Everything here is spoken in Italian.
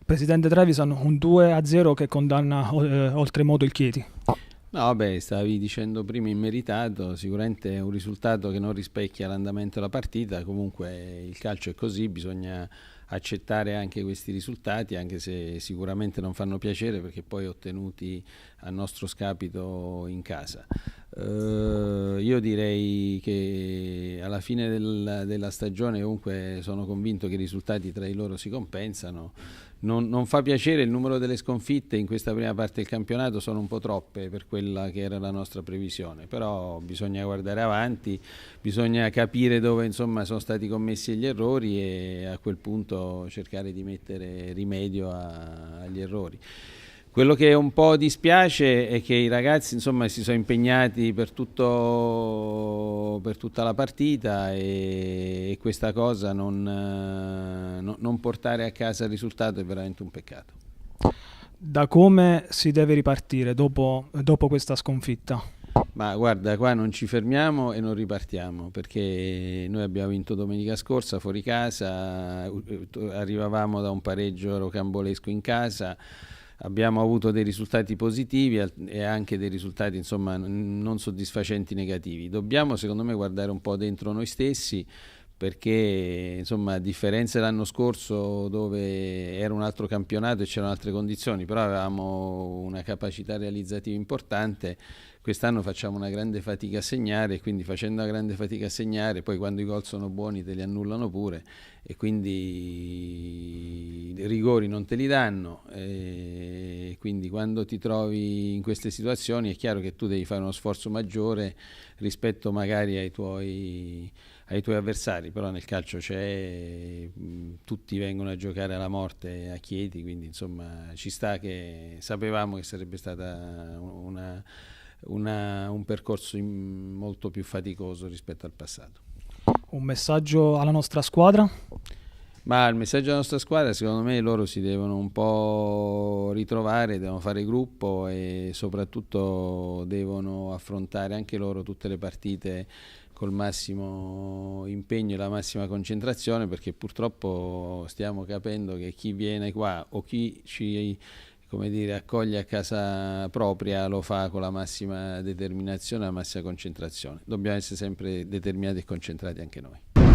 Presidente Trevisan, un 2-0 che condanna oltremodo il Chieti. No, vabbè, stavi dicendo prima immeritato, sicuramente è un risultato che non rispecchia l'andamento della partita, comunque il calcio è così, bisogna accettare anche questi risultati, anche se sicuramente non fanno piacere perché poi ottenuti a nostro scapito in casa. Io direi che alla fine della stagione comunque sono convinto che i risultati tra di loro si compensano. Non fa piacere il numero delle sconfitte in questa prima parte del campionato, sono un po' troppe per quella che era la nostra previsione, però bisogna guardare avanti, bisogna capire dove insomma sono stati commessi gli errori e a quel punto cercare di mettere rimedio agli errori. Quello che un po' dispiace è che i ragazzi insomma, si sono impegnati per tutta la partita e questa cosa non portare a casa il risultato è veramente un peccato. Da come si deve ripartire dopo questa sconfitta? Ma guarda, qua non ci fermiamo e non ripartiamo perché noi abbiamo vinto domenica scorsa fuori casa, arrivavamo da un pareggio rocambolesco in casa. Abbiamo avuto dei risultati positivi e anche dei risultati insomma non soddisfacenti negativi. Dobbiamo secondo me guardare un po' dentro noi stessi perché insomma a differenza dell'anno scorso dove era un altro campionato e c'erano altre condizioni, però avevamo una capacità realizzativa importante. Quest'anno facciamo una grande fatica a segnare e quindi facendo una grande fatica a segnare poi quando i gol sono buoni te li annullano pure e quindi i rigori non te li danno e quindi quando ti trovi in queste situazioni è chiaro che tu devi fare uno sforzo maggiore rispetto magari ai tuoi avversari, però nel calcio c'è, tutti vengono a giocare alla morte a Chieti, quindi insomma ci sta che sapevamo che sarebbe stata un percorso molto più faticoso rispetto al passato. Un messaggio alla nostra squadra? Ma il messaggio della nostra squadra, secondo me, loro si devono un po' ritrovare, devono fare gruppo e soprattutto devono affrontare anche loro tutte le partite col massimo impegno e la massima concentrazione, perché purtroppo stiamo capendo che chi viene qua o chi ci accoglie a casa propria lo fa con la massima determinazione e la massima concentrazione. Dobbiamo essere sempre determinati e concentrati anche noi.